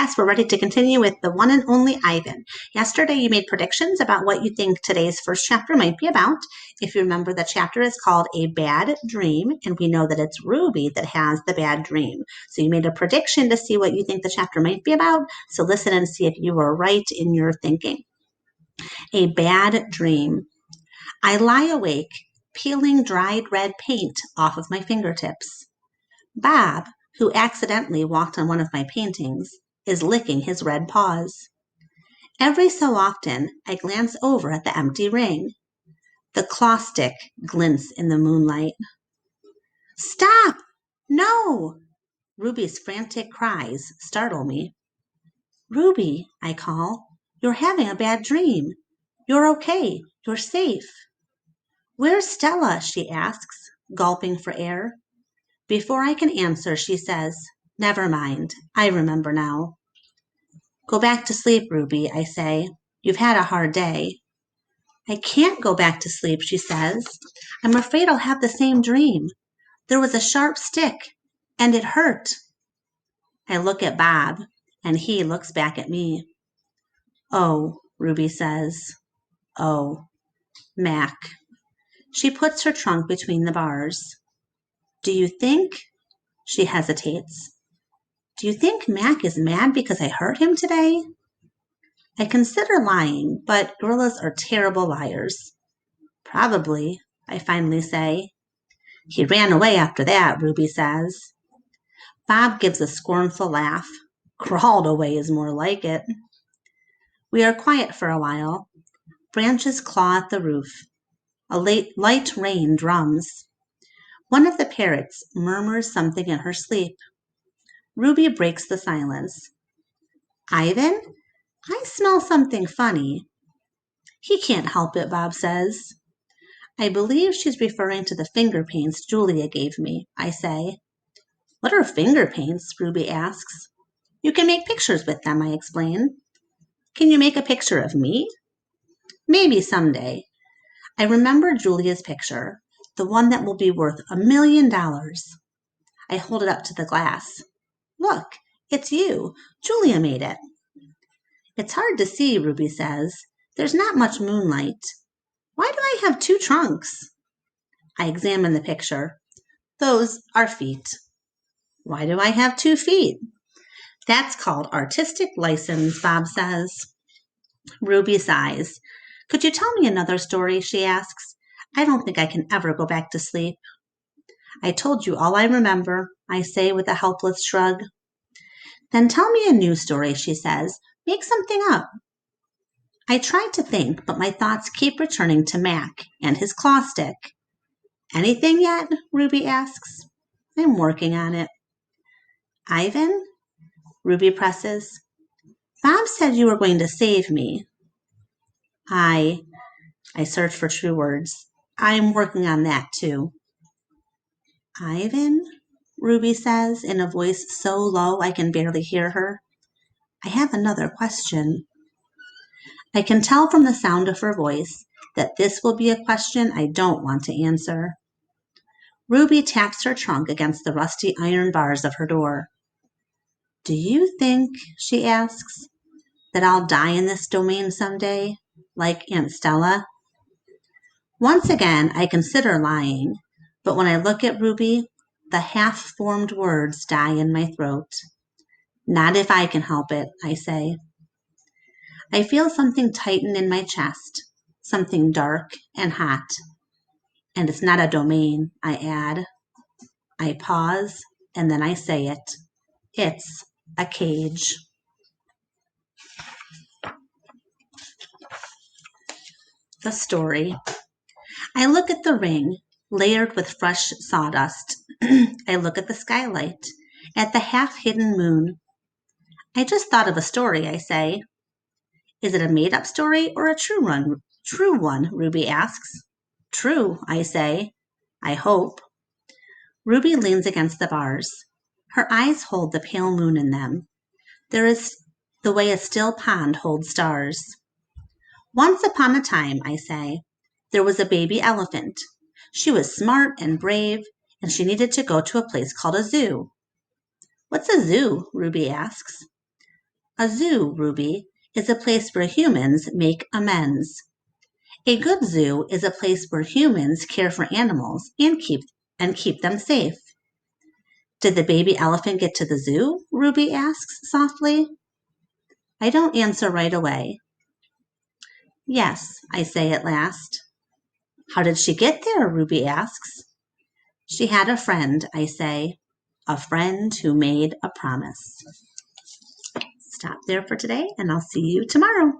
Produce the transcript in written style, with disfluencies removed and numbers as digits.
class. We're ready to continue with the one and only Ivan. Yesterday, you made predictions about what you think today's first chapter might be about. If you remember, the chapter is called A Bad Dream, and we know that it's Ruby that has the bad dream. So you made a prediction to see what you think the chapter might be about. So listen and see if you were right in your thinking. A bad dream. I lie awake, peeling dried red paint off of my fingertips. Bob, who accidentally walked on one of my paintings, is licking his red paws. Every so often, I glance over at the empty ring. The claw stick glints in the moonlight. Stop! No! Ruby's frantic cries startle me. Ruby, I call, you're having a bad dream. You're okay. You're safe. Where's Stella? She asks, gulping for air. Before I can answer, she says, Never mind. I remember now. Go back to sleep, Ruby, I say. You've had a hard day. I can't go back to sleep, she says. I'm afraid I'll have the same dream. There was a sharp stick, and it hurt. I look at Bob, and he looks back at me. Oh, Ruby says. Oh, Mac. She puts her trunk between the bars. Do you think? She hesitates. Do you think Mac is mad because I hurt him today? I consider lying, but gorillas are terrible liars. Probably, I finally say. He ran away after that, Ruby says. Bob gives a scornful laugh. Crawled away is more like it. We are quiet for a while. Branches claw at the roof. A light rain drums. One of the parrots murmurs something in her sleep. Ruby breaks the silence. Ivan, I smell something funny. He can't help it, Bob says. I believe she's referring to the finger paints Julia gave me, I say. What are finger paints? Ruby asks. You can make pictures with them, I explain. Can you make a picture of me? Maybe someday. I remember Julia's picture, the one that will be worth $1 million. I hold it up to the glass. Look, it's you. Julia made it. It's hard to see, Ruby says. There's not much moonlight. Why do I have 2 trunks? I examine the picture. Those are feet. Why do I have 2 feet? That's called artistic license, Bob says. Ruby sighs. Could you tell me another story? She asks. I don't think I can ever go back to sleep. I told you all I remember, I say with a helpless shrug. Then tell me a new story, she says. Make something up. I try to think, but my thoughts keep returning to Mac and his claw stick. Anything yet? Ruby asks. I'm working on it. Ivan? Ruby presses. Bob said you were going to save me. I search for true words. I'm working on that too. Ivan? Ruby says in a voice so low I can barely hear her. I have another question. I can tell from the sound of her voice that this will be a question I don't want to answer. Ruby taps her trunk against the rusty iron bars of her door. Do you think, she asks, that I'll die in this domain someday, like Aunt Stella? Once again, I consider lying, but when I look at Ruby, the half-formed words die in my throat. Not if I can help it, I say. I feel something tighten in my chest, something dark and hot. And it's not a domain, I add. I pause, and then I say it. It's a cage. The story. I look at the ring, layered with fresh sawdust. I look at the skylight, at the half-hidden moon. I just thought of a story, I say. Is it a made-up story or a true one? True one, Ruby asks. True, I say. I hope. Ruby leans against the bars. Her eyes hold the pale moon in them. There is the way a still pond holds stars. Once upon a time, I say, there was a baby elephant. She was smart and brave, and she needed to go to a place called a zoo. What's a zoo? Ruby asks. A zoo, Ruby, is a place where humans make amends. A good zoo is a place where humans care for animals and keep them safe. Did the baby elephant get to the zoo? Ruby asks softly. I don't answer right away. Yes, I say at last. How did she get there? Ruby asks. She had a friend, I say. A friend who made a promise. Stop there for today, and I'll see you tomorrow.